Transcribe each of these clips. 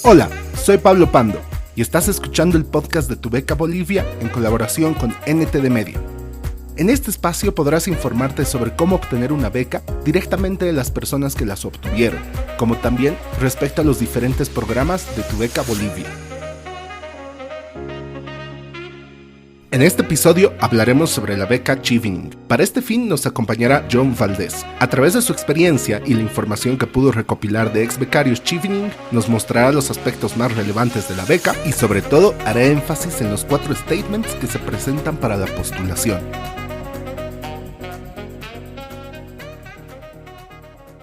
Hola, soy Pablo Pando y estás escuchando el podcast de Tu Beca Bolivia en colaboración con NTD Media. En este espacio podrás informarte sobre cómo obtener una beca directamente de las personas que las obtuvieron, como también respecto a los diferentes programas de Tu Beca Bolivia. En este episodio hablaremos sobre la beca Chevening. Para este fin nos acompañará John Valdés. A través de su experiencia y la información que pudo recopilar de ex becarios Chevening, nos mostrará los aspectos más relevantes de la beca y sobre todo hará énfasis en los 4 statements que se presentan para la postulación.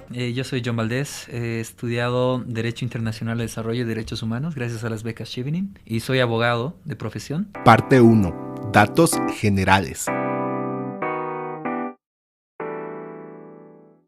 Yo soy John Valdés, he estudiado Derecho Internacional de Desarrollo y Derechos Humanos gracias a las becas Chevening y soy abogado de profesión. Parte 1. Datos generales.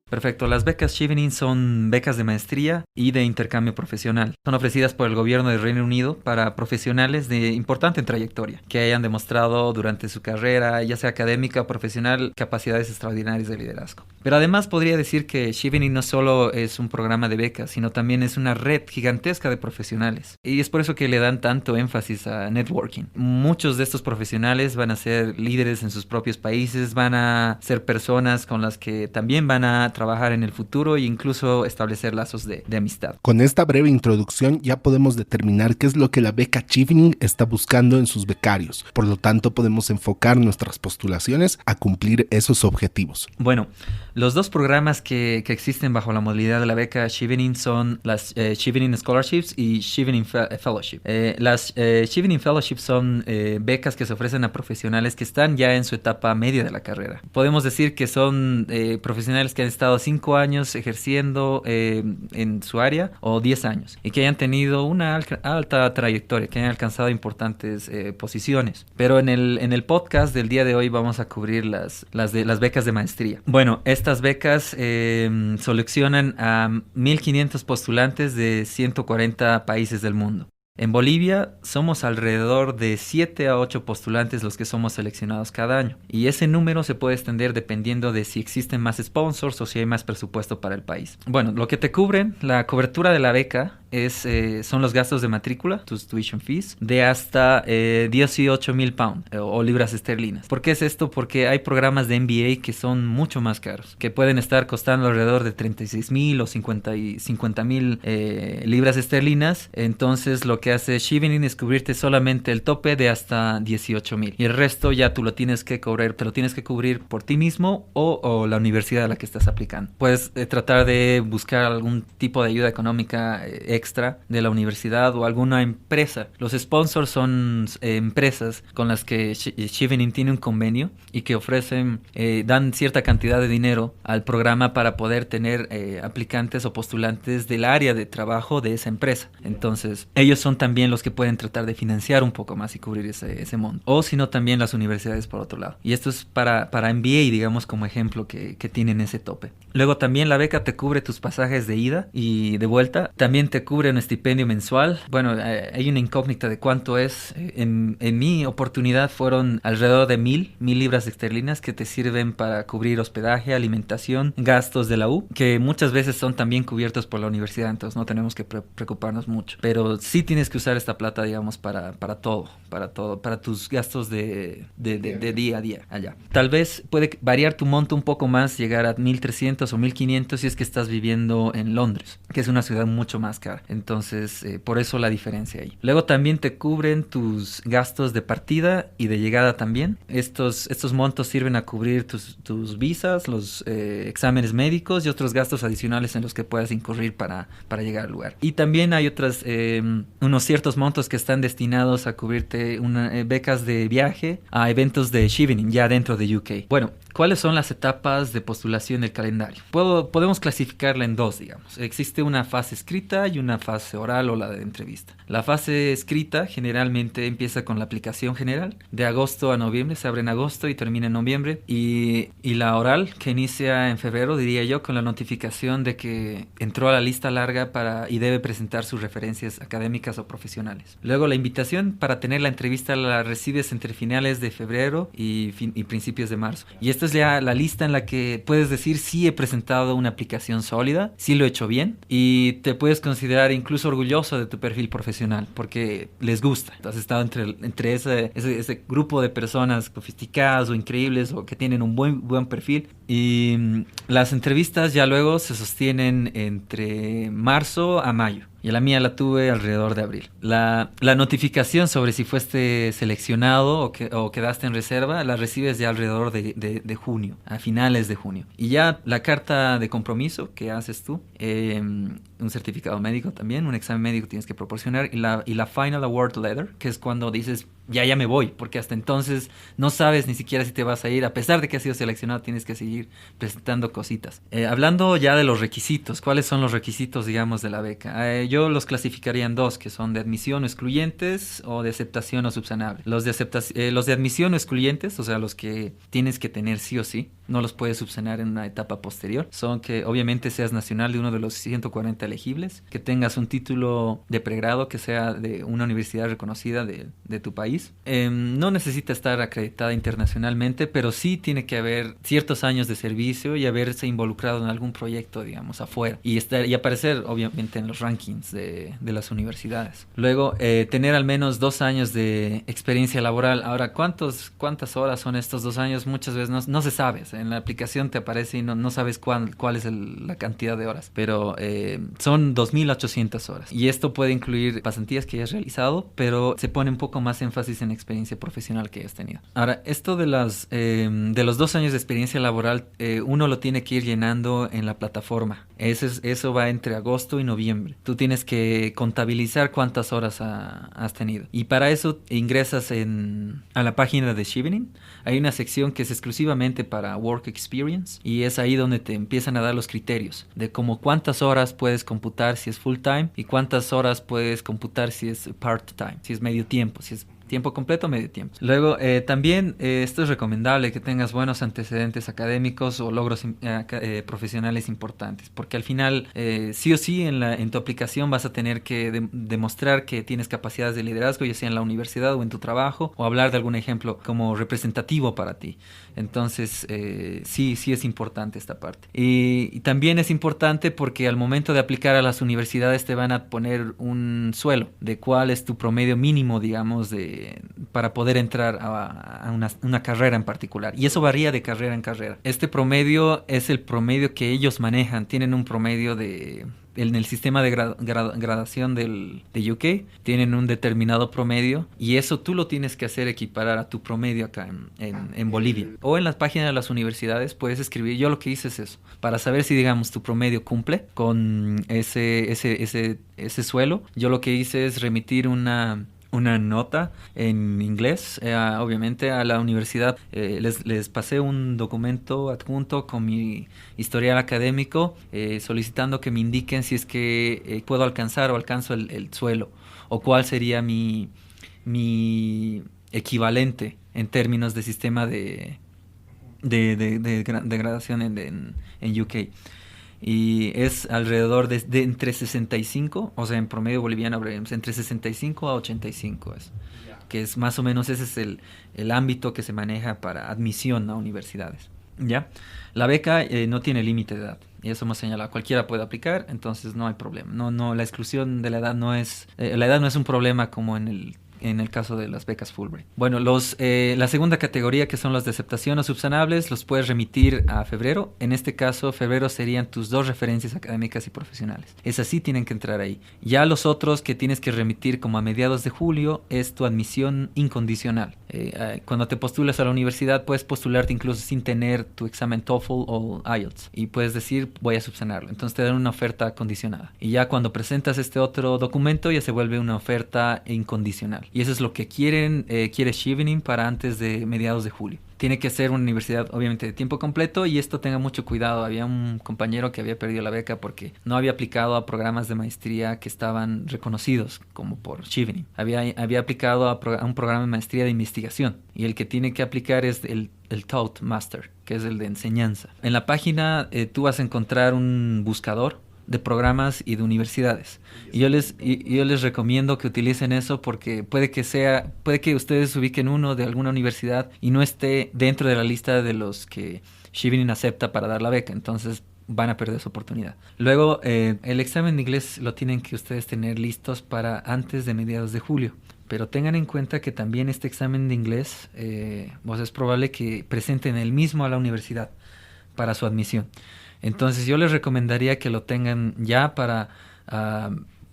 Perfecto, las becas Chevening son becas de maestría y de intercambio profesional. Son ofrecidas por el gobierno del Reino Unido para profesionales de importante trayectoria, que hayan demostrado durante su carrera, ya sea académica o profesional, capacidades extraordinarias de liderazgo. Pero además podría decir que Chevening no solo es un programa de becas, sino también es una red gigantesca de profesionales. Y es por eso que le dan tanto énfasis a networking. Muchos de estos profesionales van a ser líderes en sus propios países, van a ser personas con las que también van a trabajar en el futuro e incluso establecer lazos de amistad. Con esta breve introducción ya podemos determinar qué es lo que la beca Chevening está buscando en sus becarios. Por lo tanto, podemos enfocar nuestras postulaciones a cumplir esos objetivos. Bueno, los dos programas que existen bajo la modalidad de la beca Chevening son las Chevening Scholarships y Chevening Fellowship. Las Chevening Fellowships son becas que se ofrecen a profesionales que están ya en su etapa media de la carrera. Podemos decir que son profesionales que han estado 5 años ejerciendo en su área o 10 años y que hayan tenido una alta trayectoria, que hayan alcanzado importantes posiciones. Pero en el podcast del día de hoy vamos a cubrir las becas de maestría. Bueno, estas becas seleccionan a 1.500 postulantes de 140 países del mundo. En Bolivia somos alrededor de 7 a 8 postulantes los que somos seleccionados cada año. Y ese número se puede extender dependiendo de si existen más sponsors o si hay más presupuesto para el país. Bueno, lo que te cubren, la cobertura de la beca son los gastos de matrícula, tus tuition fees, de hasta 18,000 pounds o libras esterlinas. ¿Por qué es esto? Porque hay programas de MBA que son mucho más caros, que pueden estar costando alrededor de 36,000 o 50,000 libras esterlinas. Entonces lo que hace Chevening es cubrirte solamente el tope de hasta 18,000 y el resto ya tú lo tienes que cubrir, te lo tienes que cubrir por ti mismo o la universidad a la que estás aplicando. Puedes tratar de buscar algún tipo de ayuda económica extra de la universidad o alguna empresa. Los sponsors son empresas con las que Chevening tiene un convenio y que ofrecen, dan cierta cantidad de dinero al programa para poder tener aplicantes o postulantes del área de trabajo de esa empresa. Entonces, ellos son también los que pueden tratar de financiar un poco más y cubrir ese monto. O si no, también las universidades por otro lado. Y esto es para MBA, digamos, como ejemplo que tienen ese tope. Luego también la beca te cubre tus pasajes de ida y de vuelta. También te cubre un estipendio mensual. Bueno, hay una incógnita de cuánto es. En mi oportunidad fueron alrededor de 1,000 libras esterlinas que te sirven para cubrir hospedaje, alimentación, gastos de la U, que muchas veces son también cubiertos por la universidad, entonces no tenemos que preocuparnos mucho. Pero sí tienes que usar esta plata, digamos, para todo, para tus gastos de día a día allá. Tal vez puede variar tu monto un poco más, llegar a 1,300 o 1,500 si es que estás viviendo en Londres, que es una ciudad mucho más cara. Entonces, por eso la diferencia ahí. Luego también te cubren tus gastos de partida y de llegada también. Estos montos sirven a cubrir tus visas, los exámenes médicos y otros gastos adicionales en los que puedas incurrir para llegar al lugar. Y también hay unos ciertos montos que están destinados a cubrirte becas de viaje a eventos de Chevening ya dentro de UK. Bueno, ¿cuáles son las etapas de postulación del calendario? Podemos clasificarla en dos, digamos. Existe una fase escrita y una fase oral o la de entrevista. La fase escrita generalmente empieza con la aplicación general. De agosto a noviembre, se abre en agosto y termina en noviembre. Y la oral, que inicia en febrero, diría yo, con la notificación de que entró a la lista larga y debe presentar sus referencias académicas o profesionales. Luego la invitación para tener la entrevista la recibes entre finales de febrero y principios de marzo. Y esta esta es ya la lista en la que puedes decir sí he presentado una aplicación sólida, sí lo he hecho bien y te puedes considerar incluso orgulloso de tu perfil profesional porque les gusta. Has estado entre ese grupo de personas sofisticadas o increíbles o que tienen un buen perfil. Y las entrevistas ya luego se sostienen entre marzo a mayo. Y la mía la tuve alrededor de abril. La notificación sobre si fuiste seleccionado o quedaste en reserva la recibes ya alrededor de junio, a finales de junio. Y ya la carta de compromiso que haces tú, un certificado médico también, un examen médico tienes que proporcionar y la Final Award Letter, que es cuando dices ya me voy, porque hasta entonces no sabes ni siquiera si te vas a ir, a pesar de que has sido seleccionado tienes que seguir presentando cositas. Hablando ya de los requisitos, ¿cuáles son los requisitos, digamos, de la beca? Yo los clasificaría en dos, que son de admisión o excluyentes o de aceptación o subsanable. Los de admisión o excluyentes, o sea, los que tienes que tener sí o sí, no los puedes subsanar en una etapa posterior, son que obviamente seas nacional de uno de los 140 elegibles, que tengas un título de pregrado que sea de una universidad reconocida de tu país. No necesita estar acreditada internacionalmente, pero sí tiene que haber ciertos años de servicio y haberse involucrado en algún proyecto, digamos, afuera y aparecer obviamente en los rankings de las universidades. Luego, tener al menos 2 años de experiencia laboral. Ahora, ¿cuántas horas son estos 2 años? Muchas veces no se sabe. En la aplicación te aparece y no sabes cuál es la cantidad de horas, pero son 2.800 horas. Y esto puede incluir pasantías que hayas realizado, pero se pone un poco más énfasis en experiencia profesional que hayas tenido. Ahora, esto de los 2 años de experiencia laboral, uno lo tiene que ir llenando en la plataforma. Eso va entre agosto y noviembre. Tú tienes que contabilizar cuántas horas has tenido. Y para eso ingresas a la página de Chevening. Hay una sección que es exclusivamente para Work Experience y es ahí donde te empiezan a dar los criterios de como cuántas horas puedes computar si es full time y cuántas horas puedes computar si es part time, si es medio tiempo, si es tiempo completo o medio tiempo. Luego, también esto es recomendable que tengas buenos antecedentes académicos o logros profesionales importantes, porque al final, sí o sí, en tu aplicación vas a tener que demostrar que tienes capacidades de liderazgo, ya sea en la universidad o en tu trabajo, o hablar de algún ejemplo como representativo para ti. Entonces, sí es importante esta parte. Y también es importante porque al momento de aplicar a las universidades te van a poner un suelo de cuál es tu promedio mínimo, digamos, para poder entrar a una carrera en particular. Y eso varía de carrera en carrera. Este promedio es el promedio que ellos manejan. Tienen un promedio en el sistema de gradación de UK, tienen un determinado promedio y eso tú lo tienes que hacer equiparar a tu promedio acá en Bolivia. O en las páginas de las universidades puedes escribir, yo lo que hice es eso, para saber si, digamos, tu promedio cumple con ese suelo. Yo lo que hice es remitir una nota en inglés, obviamente a la universidad. Les pasé un documento adjunto con mi historial académico solicitando que me indiquen si es que puedo alcanzar o alcanzo el suelo o cuál sería mi equivalente en términos de sistema de gradación en UK. Y es alrededor de entre 65, o sea, en promedio boliviano, entre 65 a 85 es. Que es más o menos, ese es el ámbito que se maneja para admisión a universidades. ¿Ya? La beca no tiene límite de edad. Y eso hemos señalado. Cualquiera puede aplicar, entonces no hay problema. La exclusión de la edad no es un problema como en el caso de las becas Fulbright. Bueno, la segunda categoría, que son los de aceptación o subsanables, los puedes remitir a febrero. En este caso, febrero serían tus 2 referencias académicas y profesionales. Esas sí tienen que entrar ahí. Ya los otros que tienes que remitir como a mediados de julio es tu admisión incondicional. Cuando te postulas a la universidad puedes postularte incluso sin tener tu examen TOEFL o IELTS y puedes decir voy a subsanarlo. Entonces te dan una oferta condicionada. Y ya cuando presentas este otro documento ya se vuelve una oferta incondicional. Y eso es lo que quiere Chevening para antes de mediados de julio. Tiene que ser una universidad obviamente de tiempo completo y esto tenga mucho cuidado. Había un compañero que había perdido la beca porque no había aplicado a programas de maestría que estaban reconocidos como por Chevening. Había aplicado a un programa de maestría de investigación y el que tiene que aplicar es el Taught Master, que es el de enseñanza. En la página tú vas a encontrar un buscador de programas y de universidades. Y yo les recomiendo que utilicen eso porque puede que ustedes ubiquen uno de alguna universidad y no esté dentro de la lista de los que Chevening acepta para dar la beca. Entonces van a perder su oportunidad. Luego, el examen de inglés lo tienen que ustedes tener listos para antes de mediados de julio. Pero tengan en cuenta que también este examen de inglés, pues es probable que presenten el mismo a la universidad para su admisión. Entonces yo les recomendaría que lo tengan ya para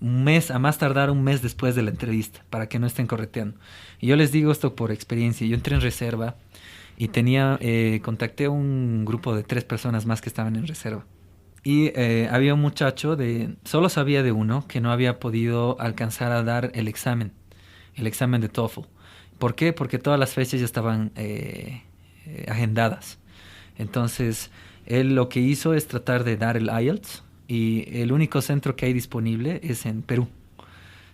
un mes, a más tardar un mes después de la entrevista, para que no estén correteando. Y yo les digo esto por experiencia. Yo entré en reserva y contacté a un grupo de 3 personas más que estaban en reserva. Y había un muchacho, solo sabía de uno, que no había podido alcanzar a dar el examen de TOEFL. ¿Por qué? Porque todas las fechas ya estaban agendadas. Entonces, él lo que hizo es tratar de dar el IELTS y el único centro que hay disponible es en Perú.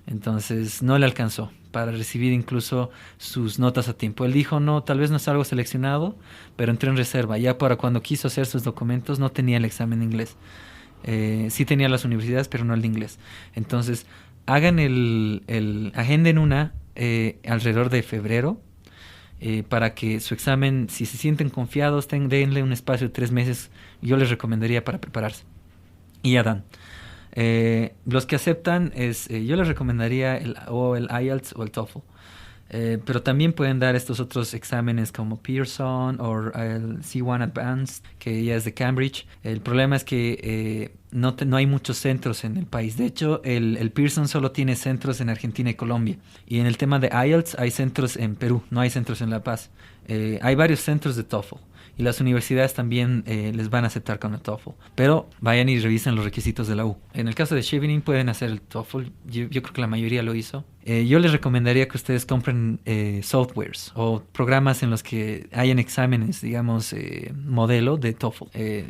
Entonces, no le alcanzó para recibir incluso sus notas a tiempo. Él dijo, no, tal vez no es algo seleccionado, pero entró en reserva. Ya para cuando quiso hacer sus documentos no tenía el examen de inglés. Sí tenía las universidades, pero no el de inglés. Entonces, hagan agenden una alrededor de febrero para que su examen, si se sienten confiados, denle un espacio de 3 meses. Yo les recomendaría para prepararse. Y ya dan. Los que aceptan yo les recomendaría el IELTS o el TOEFL. Pero también pueden dar estos otros exámenes como Pearson o el C1 Advanced, que ya es de Cambridge. El problema es que no hay muchos centros en el país. De hecho, el Pearson solo tiene centros en Argentina y Colombia. Y en el tema de IELTS hay centros en Perú, no hay centros en La Paz. Hay varios centros de TOEFL. Y las universidades también les van a aceptar con el TOEFL. Pero vayan y revisen los requisitos de la U. En el caso de Chevening pueden hacer el TOEFL. Yo creo que la mayoría lo hizo. Yo les recomendaría que ustedes compren softwares o programas en los que hayan exámenes, digamos, modelo de TOEFL.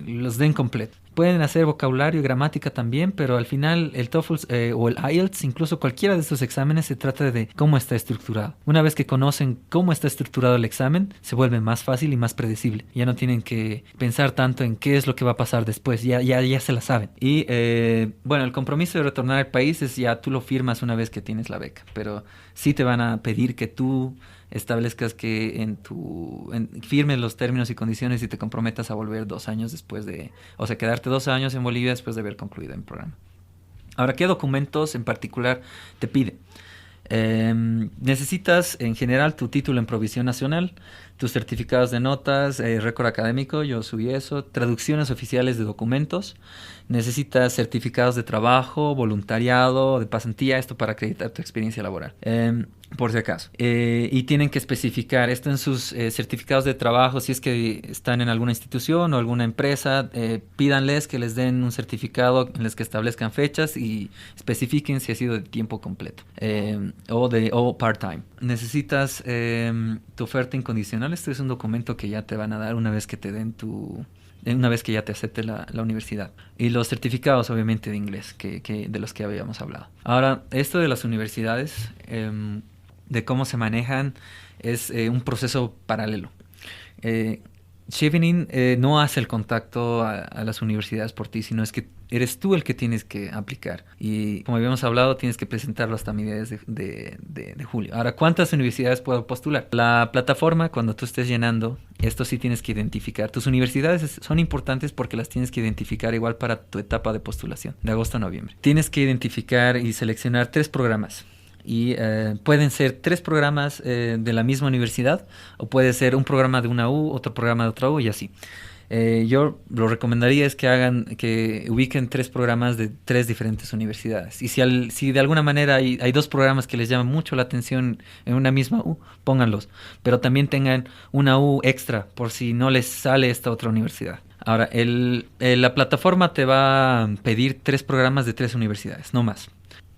Los den completo. Pueden hacer vocabulario y gramática también, pero al final el TOEFL o el IELTS, incluso cualquiera de estos exámenes, se trata de cómo está estructurado. Una vez que conocen cómo está estructurado el examen, se vuelve más fácil y más predecible. Ya no tienen que pensar tanto en qué es lo que va a pasar después, ya se la saben. Y bueno, el compromiso de retornar al país es ya tú lo firmas una vez que tienes la beca, pero sí te van a pedir que tú establezcas que firmes los términos y condiciones y te comprometas a volver 2 años después o sea, quedarte 2 años en Bolivia después de haber concluido el programa. Ahora, ¿qué documentos en particular te piden? Necesitas en general tu título en provisión nacional, tus certificados de notas, récord académico, yo subí eso, traducciones oficiales de documentos, necesitas certificados de trabajo, voluntariado, de pasantía, esto para acreditar tu experiencia laboral. Por si acaso. Y tienen que especificar esto en sus certificados de trabajo. Si es que están en alguna institución o alguna empresa, pídanles que les den un certificado en el que establezcan fechas y especifiquen si ha sido de tiempo completo o part-time. Necesitas tu oferta incondicional. Este es un documento que ya te van a dar una vez que te den una vez que ya te acepte la universidad. Y los certificados, obviamente, de inglés, de los que habíamos hablado. Ahora, esto de las universidades, de cómo se manejan, es un proceso paralelo. Chevening no hace el contacto a las universidades por ti, sino es que eres tú el que tienes que aplicar. Y como habíamos hablado, tienes que presentarlo hasta mediados de julio. Ahora, ¿cuántas universidades puedo postular? La plataforma, cuando tú estés llenando, esto sí tienes que identificar. Tus universidades son importantes porque las tienes que identificar igual para tu etapa de postulación, de agosto a noviembre. Tienes que identificar y seleccionar 3 programas. Y pueden ser 3 programas de la misma universidad, o puede ser un programa de una U, otro programa de otra U y así. Yo lo recomendaría es que ubiquen 3 programas de 3 diferentes universidades. Y si de alguna manera hay 2 programas que les llaman mucho la atención en una misma U, pónganlos. Pero también tengan una U extra por si no les sale esta otra universidad. Ahora, la plataforma te va a pedir 3 programas de 3 universidades, no más.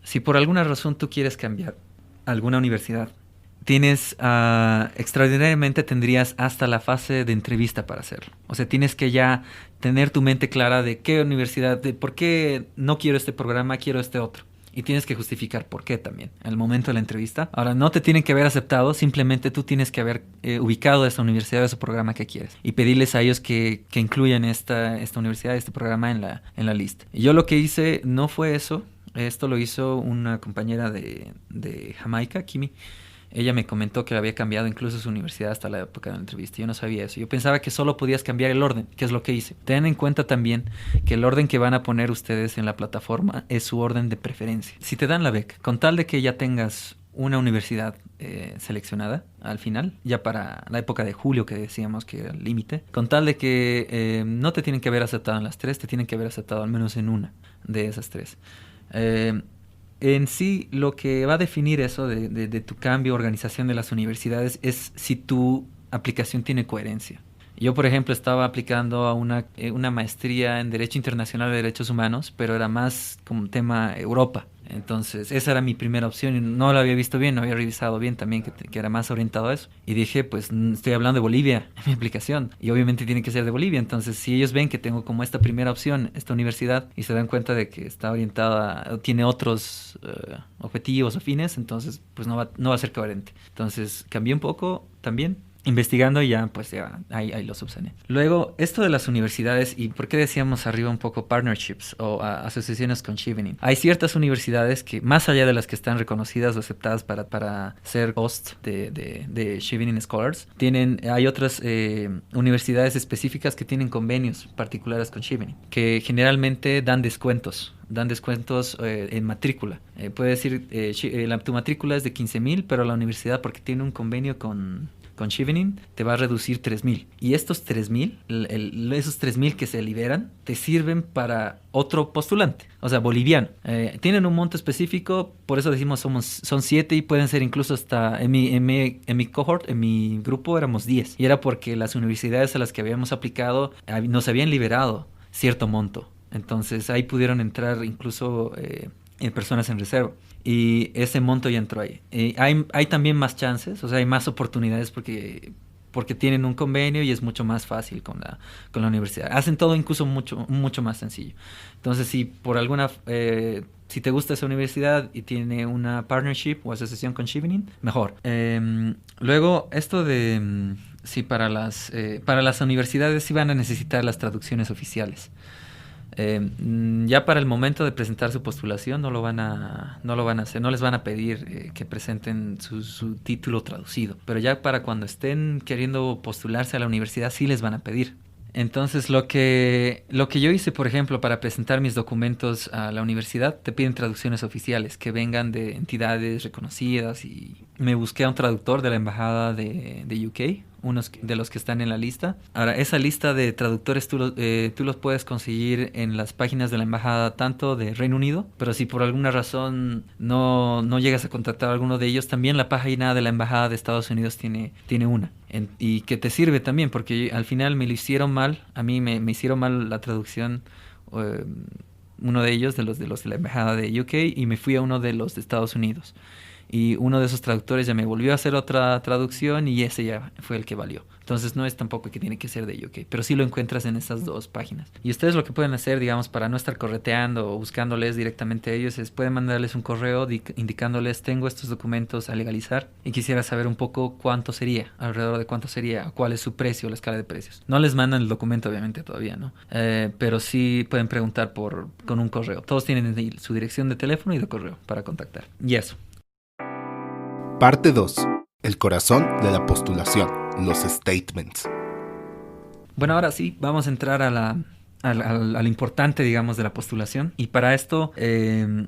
Si por alguna razón tú quieres cambiar a alguna universidad, extraordinariamente tendrías hasta la fase de entrevista para hacerlo. O sea, tienes que ya tener tu mente clara de qué universidad, de por qué no quiero este programa, quiero este otro. y tienes que justificar por qué también al momento de la entrevista. Ahora, no te tienen que haber aceptado, simplemente tú tienes que haber ubicado esta universidad o ese programa que quieres y pedirles a ellos que incluyan esta universidad, este programa en la lista. Y yo lo que hice no fue eso. Esto lo hizo una compañera de Jamaica, Kimi. Ella me comentó que había cambiado incluso su universidad hasta la época de la entrevista. Yo no sabía eso. Yo pensaba que solo podías cambiar el orden, que es lo que hice. Ten en cuenta también que el orden que van a poner ustedes en la plataforma es su orden de preferencia. Si te dan la beca, con tal de que ya tengas una universidad seleccionada al final, ya para la época de julio que decíamos que era el límite, con tal de que no te tienen que haber aceptado en las 3, te tienen que haber aceptado al menos en una de esas 3. En sí, lo que va a definir eso de tu cambio, organización de las universidades, es si tu aplicación tiene coherencia. Yo, por ejemplo, estaba aplicando a una maestría en Derecho Internacional de Derechos Humanos, pero era más como tema Europa. Entonces, esa era mi primera opción y no la había visto bien, no había revisado bien también que era más orientado a eso. Y dije, pues estoy hablando de Bolivia en mi aplicación y obviamente tiene que ser de Bolivia. Entonces, si ellos ven que tengo como esta primera opción, esta universidad, y se dan cuenta de que está orientada, tiene otros objetivos o fines, entonces pues no va a ser coherente. Entonces, cambié un poco también. Investigando ya, pues ya ahí lo subsané. Luego, esto de las universidades, y por qué decíamos arriba un poco partnerships o asociaciones con Chevening. Hay ciertas universidades que, más allá de las que están reconocidas o aceptadas para ser host de Chevening Scholars, hay otras universidades específicas que tienen convenios particulares con Chevening, que generalmente dan descuentos en matrícula. Puede decir, tu matrícula es de 15,000, pero la universidad, porque tiene un convenio con Chevening, te va a reducir 3,000. Y estos 3,000, esos 3,000 que se liberan, te sirven para otro postulante, o sea, boliviano. Tienen un monto específico, por eso decimos son 7 y pueden ser incluso hasta, en mi cohort, en mi grupo éramos 10. Y era porque las universidades a las que habíamos aplicado nos habían liberado cierto monto. Entonces ahí pudieron entrar incluso personas en reserva. Y ese monto ya entró ahí. Hay también más chances, o sea, hay más oportunidades porque tienen un convenio y es mucho más fácil con la universidad. Hacen todo incluso mucho más sencillo. Entonces, si si te gusta esa universidad y tiene una partnership o asociación con Chevening, mejor. Luego, esto de si para las universidades sí van a necesitar las traducciones oficiales. Ya para el momento de presentar su postulación no lo van a hacer, no les van a pedir que presenten su título traducido, pero ya para cuando estén queriendo postularse a la universidad sí les van a pedir. Entonces lo que yo hice, por ejemplo, para presentar mis documentos a la universidad, te piden traducciones oficiales que vengan de entidades reconocidas, y me busqué a un traductor de la embajada de UK, unos de los que están en la lista. Ahora, esa lista de traductores tú los puedes conseguir en las páginas de la embajada tanto de Reino Unido, pero si por alguna razón no llegas a contactar a alguno de ellos, también la página de la embajada de Estados Unidos tiene una. Y que te sirve también, porque al final me lo hicieron mal, a mí me hicieron mal la traducción, uno de ellos, de los de la embajada de UK, y me fui a uno de los de Estados Unidos. Y uno de esos traductores ya me volvió a hacer otra traducción y ese ya fue el que valió. Entonces no es tampoco que tiene que ser de UK, pero sí lo encuentras en esas dos páginas. Y ustedes lo que pueden hacer, digamos, para no estar correteando o buscándoles directamente a ellos, es pueden mandarles un correo indicándoles: tengo estos documentos a legalizar y quisiera saber un poco cuánto sería, alrededor de cuánto sería, cuál es su precio, la escala de precios. No les mandan el documento obviamente todavía, ¿no? Pero sí pueden preguntar con un correo. Todos tienen su dirección de teléfono y de correo para contactar. Y eso. Parte 2. El corazón de la postulación, los statements. Bueno, ahora sí, vamos a entrar a lo importante, digamos, de la postulación. Y para esto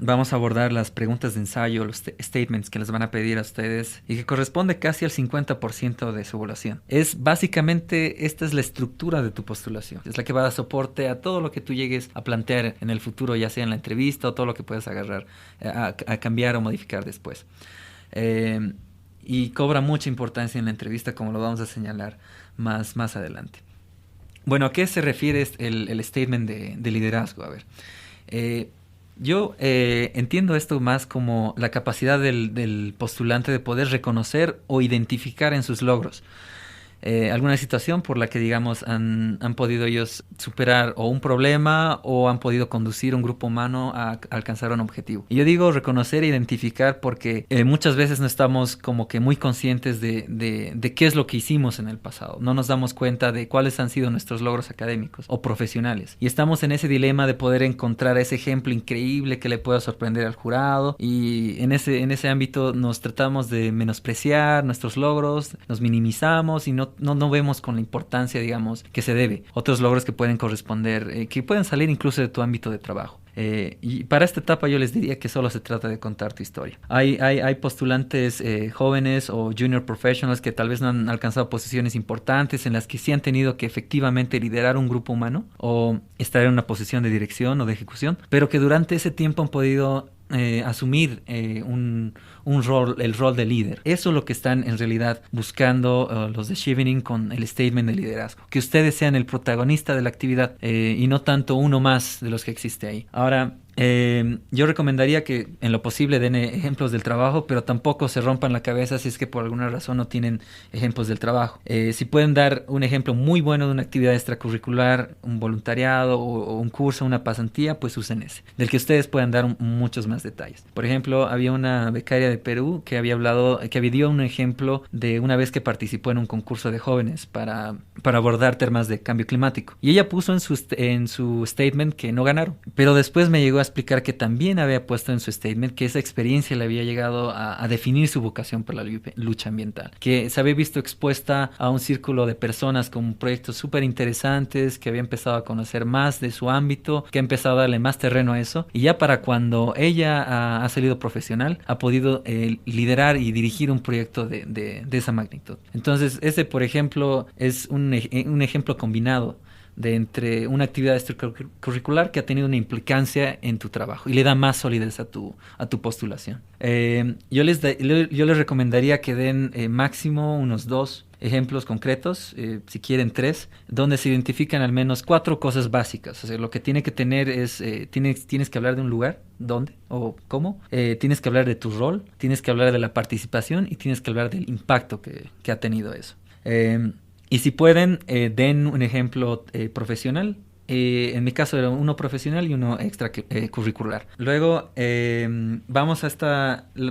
vamos a abordar las preguntas de ensayo, los statements que les van a pedir a ustedes y que corresponde casi al 50% de su evaluación. Básicamente, esta es la estructura de tu postulación. Es la que va a dar soporte a todo lo que tú llegues a plantear en el futuro, ya sea en la entrevista o todo lo que puedas agarrar, a cambiar o modificar después. Y cobra mucha importancia en la entrevista, como lo vamos a señalar más adelante. Bueno, ¿a qué se refiere el statement de liderazgo? A ver, yo entiendo esto más como la capacidad del postulante de poder reconocer o identificar en sus logros alguna situación por la que, digamos, han podido ellos superar o un problema o han podido conducir un grupo humano a alcanzar un objetivo. Y yo digo reconocer e identificar porque muchas veces no estamos como que muy conscientes de qué es lo que hicimos en el pasado. No nos damos cuenta de cuáles han sido nuestros logros académicos o profesionales. Y estamos en ese dilema de poder encontrar ese ejemplo increíble que le pueda sorprender al jurado. Y en ese ámbito nos tratamos de menospreciar nuestros logros, nos minimizamos y no vemos con la importancia, digamos, que se debe. Otros logros que pueden corresponder, que pueden salir incluso de tu ámbito de trabajo. Y para esta etapa yo les diría que solo se trata de contar tu historia. Hay postulantes jóvenes o junior professionals que tal vez no han alcanzado posiciones importantes en las que sí han tenido que efectivamente liderar un grupo humano o estar en una posición de dirección o de ejecución, pero que durante ese tiempo han podido asumir el rol de líder. Eso es lo que están en realidad buscando los de Chevening con el statement de liderazgo. Que ustedes sean el protagonista de la actividad y no tanto uno más de los que existe ahí. Ahora, yo recomendaría que en lo posible den ejemplos del trabajo, pero tampoco se rompan la cabeza si es que por alguna razón no tienen ejemplos del trabajo. Si pueden dar un ejemplo muy bueno de una actividad extracurricular, un voluntariado o un curso, una pasantía, pues usen ese, del que ustedes puedan dar muchos más detalles. Por ejemplo, había una becaria de Perú que había dio un ejemplo de una vez que participó en un concurso de jóvenes para abordar temas de cambio climático. Y ella puso en su statement que no ganaron, pero después me llegó a explicar que también había puesto en su statement que esa experiencia le había llegado a definir su vocación por la lucha ambiental, que se había visto expuesta a un círculo de personas con proyectos súper interesantes, que había empezado a conocer más de su ámbito, que ha empezado a darle más terreno a eso, y ya para cuando ella ha salido profesional, ha podido liderar y dirigir un proyecto de esa magnitud. Entonces, ese, por ejemplo, es un ejemplo combinado de entre una actividad extracurricular que ha tenido una implicancia en tu trabajo y le da más solidez a tu postulación. Yo les recomendaría que den máximo unos 2 ejemplos concretos, si quieren 3, donde se identifican al menos 4 cosas básicas. O sea, lo que tiene que tener es, tienes que hablar de un lugar, dónde o cómo, tienes que hablar de tu rol, tienes que hablar de la participación y tienes que hablar del impacto que ha tenido eso. Y si pueden, den un ejemplo profesional. En mi caso era uno profesional y uno extracurricular. Luego vamos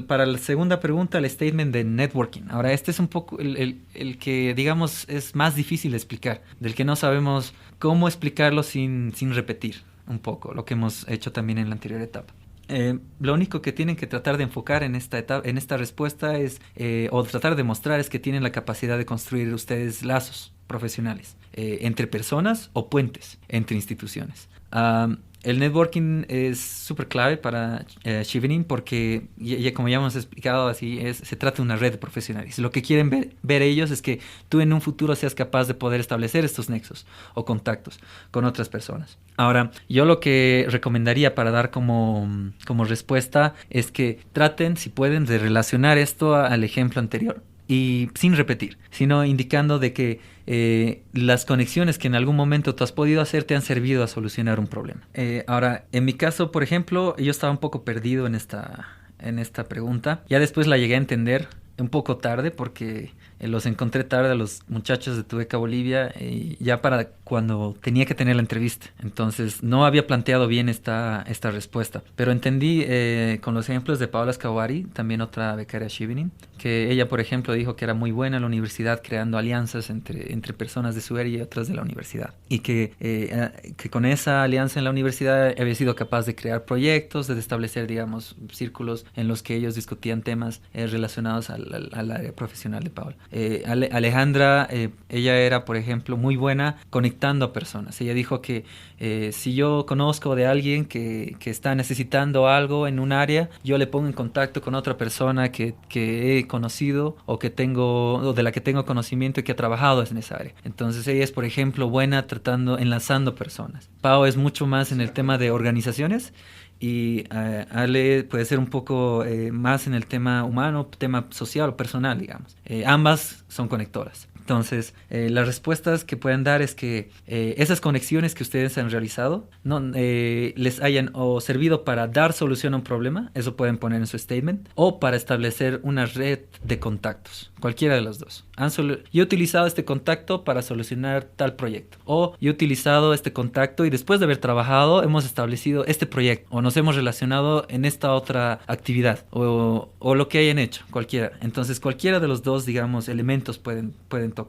para la segunda pregunta, el statement de networking. Ahora, este es un poco el que, digamos, es más difícil de explicar, del que no sabemos cómo explicarlo sin repetir un poco lo que hemos hecho también en la anterior etapa. Lo único que tienen que tratar de enfocar en esta respuesta es, o tratar de mostrar, es que tienen la capacidad de construir ustedes lazos profesionales entre personas o puentes entre instituciones. El networking es súper clave para Chevening porque, como ya hemos explicado, así se trata de una red de profesionales. Lo que quieren ver ellos es que tú en un futuro seas capaz de poder establecer estos nexos o contactos con otras personas. Ahora, yo lo que recomendaría para dar como respuesta es que traten, si pueden, de relacionar esto al ejemplo anterior. Y sin repetir, sino indicando de que las conexiones que en algún momento tú has podido hacer te han servido a solucionar un problema. Ahora, en mi caso, por ejemplo, yo estaba un poco perdido en esta pregunta. Ya después la llegué a entender un poco tarde porque los encontré tarde a los muchachos de Tu Beca Bolivia ya para cuando tenía que tener la entrevista. Entonces no había planteado bien esta respuesta. Pero entendí con los ejemplos de Paola Escawari, también otra becaria Chevening, que ella, por ejemplo, dijo que era muy buena en la universidad creando alianzas entre personas de su área y otras de la universidad. Y que con esa alianza en la universidad había sido capaz de crear proyectos, de establecer, digamos, círculos en los que ellos discutían temas relacionados al área profesional de Paola. Alejandra, ella era, por ejemplo, muy buena conectando a personas. Ella dijo que si yo conozco de alguien que está necesitando algo en un área, yo le pongo en contacto con otra persona que he conocido o de la que tengo conocimiento y que ha trabajado en esa área. Entonces ella es, por ejemplo, buena enlazando personas. Pau es mucho más en el tema de organizaciones y Ale puede ser un poco más en el tema humano, tema social o personal, digamos. Ambas son conectoras. Entonces, las respuestas que pueden dar es que esas conexiones que ustedes han realizado no les hayan o servido para dar solución a un problema, eso pueden poner en su statement, o para establecer una red de contactos, cualquiera de los dos. Yo he utilizado este contacto para solucionar tal proyecto, o yo he utilizado este contacto y después de haber trabajado hemos establecido este proyecto, o nos hemos relacionado en esta otra actividad, o lo que hayan hecho, cualquiera. Entonces, cualquiera de los dos, digamos, elementos pueden tocar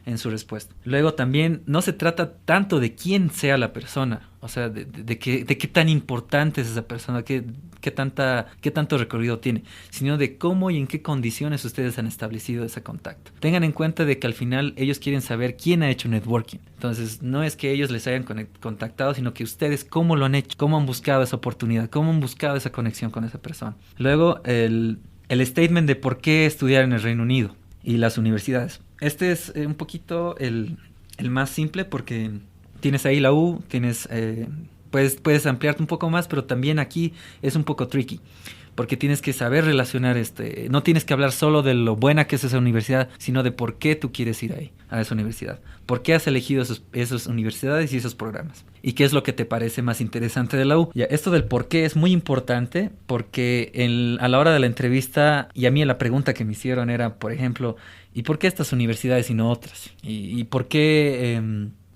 en su respuesta. Luego también no se trata tanto de quién sea la persona, o sea, de qué tan importante es esa persona, qué tanto recorrido tiene, sino de cómo y en qué condiciones ustedes han establecido ese contacto. Tengan en cuenta de que al final ellos quieren saber quién ha hecho networking. Entonces, no es que ellos les hayan contactado, sino que ustedes cómo lo han hecho, cómo han buscado esa oportunidad, cómo han buscado esa conexión con esa persona. Luego, el statement de por qué estudiar en el Reino Unido y las universidades. Este es un poquito el más simple porque tienes ahí la U, puedes ampliarte un poco más, pero también aquí es un poco tricky, porque tienes que saber relacionar no tienes que hablar solo de lo buena que es esa universidad, sino de por qué tú quieres ir ahí, a esa universidad. ¿Por qué has elegido esas universidades y esos programas? ¿Y qué es lo que te parece más interesante de la U? Ya, esto del por qué es muy importante porque a la hora de la entrevista, y a mí la pregunta que me hicieron era, por ejemplo, ¿y por qué estas universidades y no otras? ¿Y por qué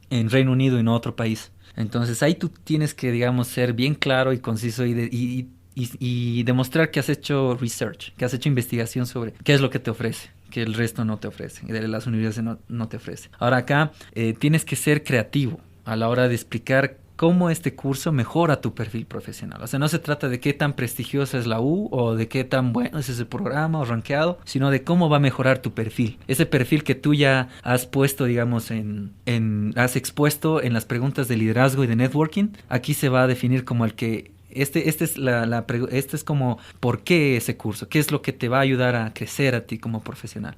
en Reino Unido y no otro país? Entonces ahí tú tienes que, digamos, ser bien claro y conciso y demostrar que has hecho research, que has hecho investigación sobre qué es lo que te ofrece, que el resto no te ofrece, que las universidades no te ofrece. Ahora acá tienes que ser creativo a la hora de explicar cómo este curso mejora tu perfil profesional. O sea, no se trata de qué tan prestigiosa es la U o de qué tan bueno es ese programa o rankeado, sino de cómo va a mejorar tu perfil. Ese perfil que tú ya has puesto, digamos, has expuesto en las preguntas de liderazgo y de networking, aquí se va a definir como el que este es como por qué ese curso, qué es lo que te va a ayudar a crecer a ti como profesional.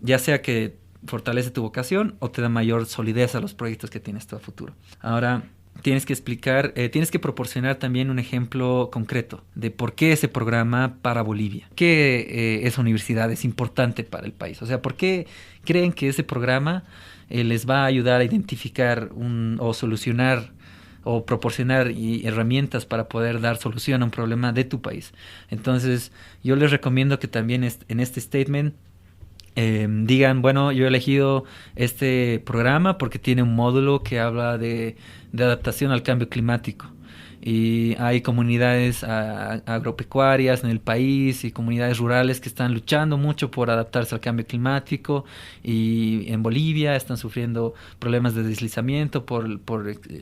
Ya sea que fortalece tu vocación o te da mayor solidez a los proyectos que tienes tú a futuro. Ahora, tienes que proporcionar también un ejemplo concreto de por qué ese programa para Bolivia, qué esa universidad es importante para el país. O sea, por qué creen que ese programa les va a ayudar a identificar o solucionar o proporcionar herramientas para poder dar solución a un problema de tu país. Entonces, yo les recomiendo que también en este statement digan, bueno, yo he elegido este programa porque tiene un módulo que habla de adaptación al cambio climático. Y hay comunidades agropecuarias en el país y comunidades rurales que están luchando mucho por adaptarse al cambio climático, y en Bolivia están sufriendo problemas de deslizamiento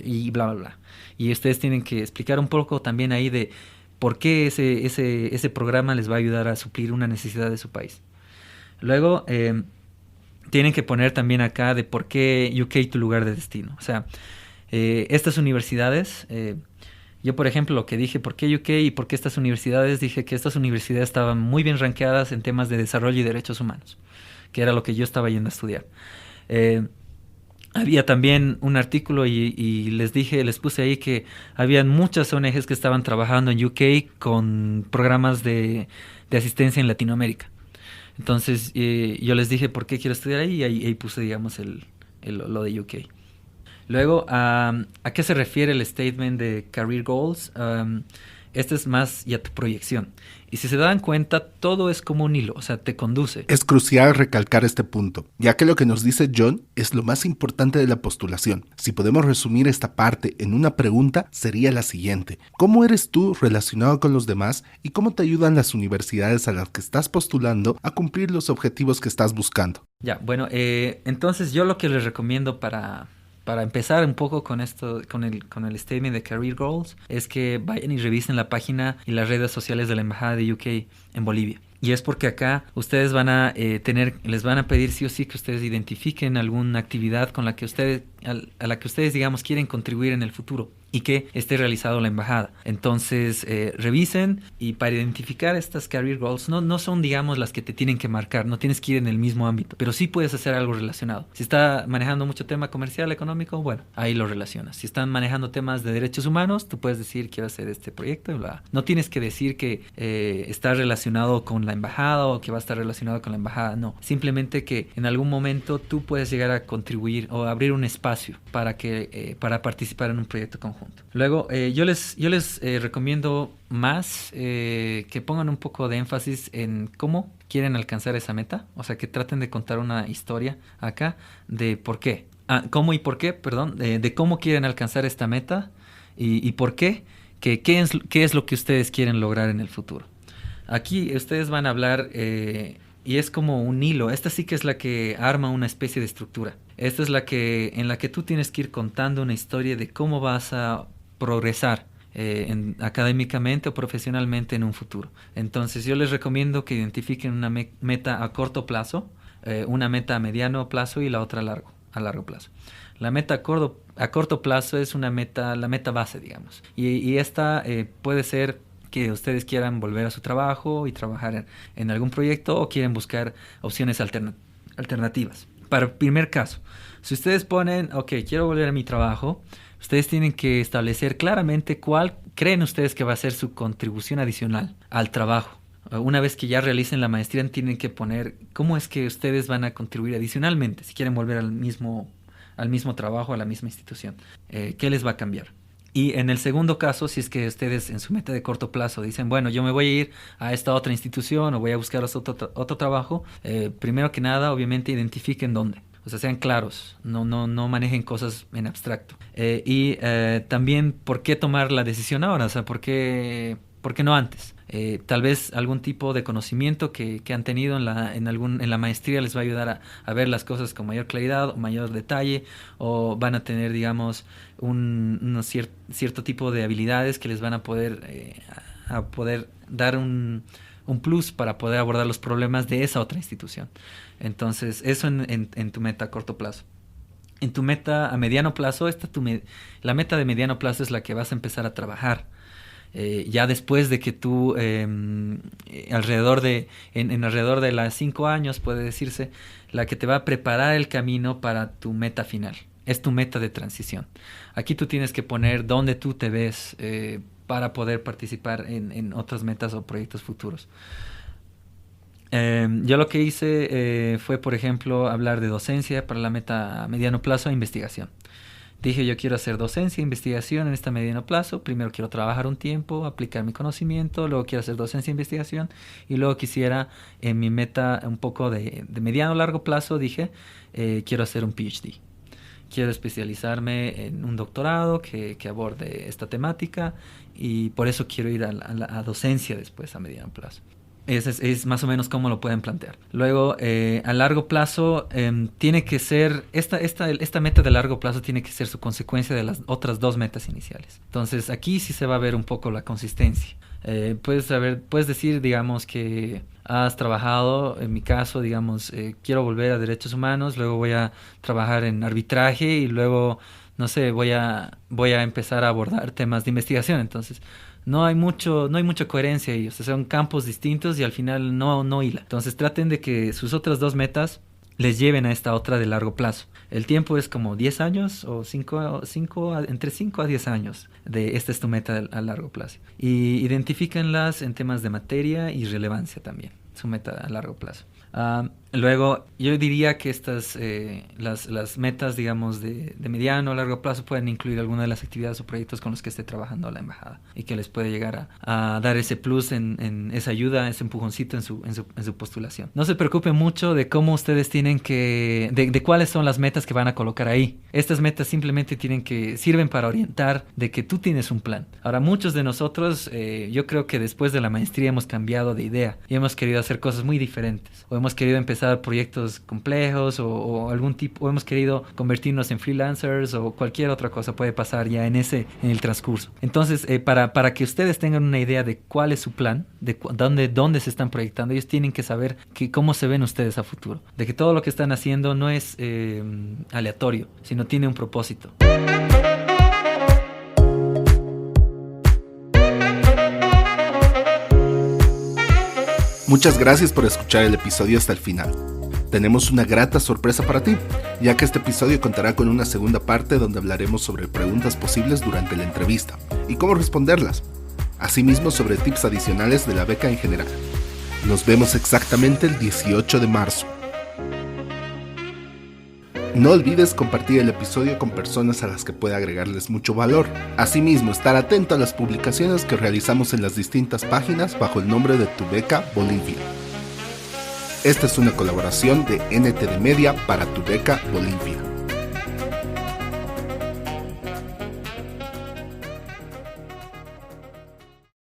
y bla, bla, bla. Y ustedes tienen que explicar un poco también ahí de por qué ese programa les va a ayudar a suplir una necesidad de su país. Luego, tienen que poner también acá de por qué UK tu lugar de destino. O sea, estas universidades, yo por ejemplo lo que dije, ¿por qué UK y por qué estas universidades? Dije que estas universidades estaban muy bien rankeadas en temas de desarrollo y derechos humanos, que era lo que yo estaba yendo a estudiar. Había también un artículo y les puse ahí que habían muchas ONGs que estaban trabajando en UK con programas de asistencia en Latinoamérica. Entonces yo les dije por qué quiero estudiar ahí, y ahí puse, digamos, lo de UK. Luego, ¿a qué se refiere el statement de Career Goals? Este es más ya tu proyección. Y si se dan cuenta, todo es como un hilo, o sea, te conduce. Es crucial recalcar este punto, ya que lo que nos dice John es lo más importante de la postulación. Si podemos resumir esta parte en una pregunta, sería la siguiente: ¿cómo eres tú relacionado con los demás y cómo te ayudan las universidades a las que estás postulando a cumplir los objetivos que estás buscando? Ya, bueno, entonces yo lo que les recomiendo para empezar un poco con esto, con el statement de Career Goals, es que vayan y revisen la página y las redes sociales de la Embajada de UK en Bolivia. Y es porque acá ustedes van a les van a pedir sí o sí que ustedes identifiquen alguna actividad con la que a la que ustedes, digamos, quieren contribuir en el futuro. y que esté realizado en la embajada. Entonces, revisen, y para identificar estas career goals, no son, digamos, las que te tienen que marcar, no tienes que ir en el mismo ámbito, pero sí puedes hacer algo relacionado. Si está manejando mucho tema comercial, económico, bueno, ahí lo relacionas. Si están manejando temas de derechos humanos, tú puedes decir, quiero hacer este proyecto, y bla. No tienes que decir que está relacionado con la embajada o que va a estar relacionado con la embajada, no. Simplemente que en algún momento tú puedes llegar a contribuir o abrir un espacio para participar en un proyecto conjunto. Luego, yo les recomiendo más que pongan un poco de énfasis en cómo quieren alcanzar esa meta. O sea, que traten de contar una historia acá de por qué. ¿Cómo y por qué? Perdón. De cómo quieren alcanzar esta meta y por qué. ¿Qué es lo que ustedes quieren lograr en el futuro? Aquí ustedes van a hablar... y es como un hilo. Esta sí que es la que arma una especie de estructura. Esta es en la que tú tienes que ir contando una historia de cómo vas a progresar académicamente o profesionalmente en un futuro. Entonces yo les recomiendo que identifiquen una meta a corto plazo, una meta a mediano plazo y la otra a largo plazo. La meta a corto plazo es la meta base, digamos. Y esta puede ser que ustedes quieran volver a su trabajo y trabajar en algún proyecto, o quieren buscar opciones alternativas. Para el primer caso, si ustedes ponen, ok, quiero volver a mi trabajo, ustedes tienen que establecer claramente cuál creen ustedes que va a ser su contribución adicional al trabajo. Una vez que ya realicen la maestría, tienen que poner cómo es que ustedes van a contribuir adicionalmente si quieren volver al mismo trabajo, a la misma institución. ¿Qué les va a cambiar? Y en el segundo caso, si es que ustedes en su meta de corto plazo dicen, bueno, yo me voy a ir a esta otra institución o voy a buscar otro trabajo, primero que nada, obviamente, identifiquen dónde. O sea, sean claros, no manejen cosas en abstracto. Y también, ¿por qué tomar la decisión ahora? O sea, ¿por qué no antes? Tal vez algún tipo de conocimiento que han tenido en la maestría les va a ayudar a ver las cosas con mayor claridad o mayor detalle, o van a tener, digamos, cierto tipo de habilidades que les van a poder dar un plus para poder abordar los problemas de esa otra institución. Entonces, eso en tu meta a corto plazo. En tu meta a mediano plazo, la meta de mediano plazo es la que vas a empezar a trabajar. Ya después de que tú, alrededor de las 5 años, puede decirse, la que te va a preparar el camino para tu meta final. Es tu meta de transición. Aquí tú tienes que poner dónde tú te ves para poder participar en otras metas o proyectos futuros. Yo lo que hice fue, por ejemplo, hablar de docencia para la meta a mediano plazo e investigación. Dije, yo quiero hacer docencia e investigación en este mediano plazo. Primero quiero trabajar un tiempo, aplicar mi conocimiento, luego quiero hacer docencia e investigación, y luego quisiera, en mi meta un poco de mediano a largo plazo, dije, quiero hacer un PhD. Quiero especializarme en un doctorado que aborde esta temática, y por eso quiero ir a docencia después a mediano plazo. Es más o menos cómo lo pueden plantear. Luego, a largo plazo, tiene que ser, esta meta de largo plazo tiene que ser su consecuencia de las otras 2 metas iniciales. Entonces, aquí sí se va a ver un poco la consistencia. Puedes decir, digamos, que has trabajado, en mi caso, digamos, quiero volver a derechos humanos, luego voy a trabajar en arbitraje y luego, no sé, voy a empezar a abordar temas de investigación. Entonces, no hay mucha coherencia ahí. O sea, son campos distintos y al final no hila. Entonces traten de que sus otras 2 metas les lleven a esta otra de largo plazo. El tiempo es como 10 años o entre 5 a 10 años. Esta es tu meta a largo plazo. Y identifíquenlas en temas de materia y relevancia también, su meta a largo plazo. Luego, yo diría que las metas, digamos, de mediano o largo plazo pueden incluir alguna de las actividades o proyectos con los que esté trabajando la embajada y que les puede llegar a dar ese plus, en esa ayuda, ese empujoncito en su postulación. No se preocupen mucho de cómo ustedes tienen de cuáles son las metas que van a colocar ahí. Estas metas simplemente sirven para orientar de que tú tienes un plan. Ahora, muchos de nosotros, yo creo que después de la maestría hemos cambiado de idea y hemos querido hacer cosas muy diferentes, o hemos querido empezar proyectos complejos o algún tipo, o hemos querido convertirnos en freelancers, o cualquier otra cosa puede pasar ya en el transcurso. Entonces, para que ustedes tengan una idea de cuál es su plan, de dónde se están proyectando, ellos tienen que saber cómo se ven ustedes a futuro, de que todo lo que están haciendo no es aleatorio, sino tiene un propósito. Muchas gracias por escuchar el episodio hasta el final. Tenemos una grata sorpresa para ti, ya que este episodio contará con una segunda parte donde hablaremos sobre preguntas posibles durante la entrevista y cómo responderlas. Asimismo, sobre tips adicionales de la beca en general. Nos vemos exactamente el 18 de marzo. No olvides compartir el episodio con personas a las que pueda agregarles mucho valor. Asimismo, estar atento a las publicaciones que realizamos en las distintas páginas bajo el nombre de Tu Beca Bolivia. Esta es una colaboración de NTD Media para Tu Beca Bolivia.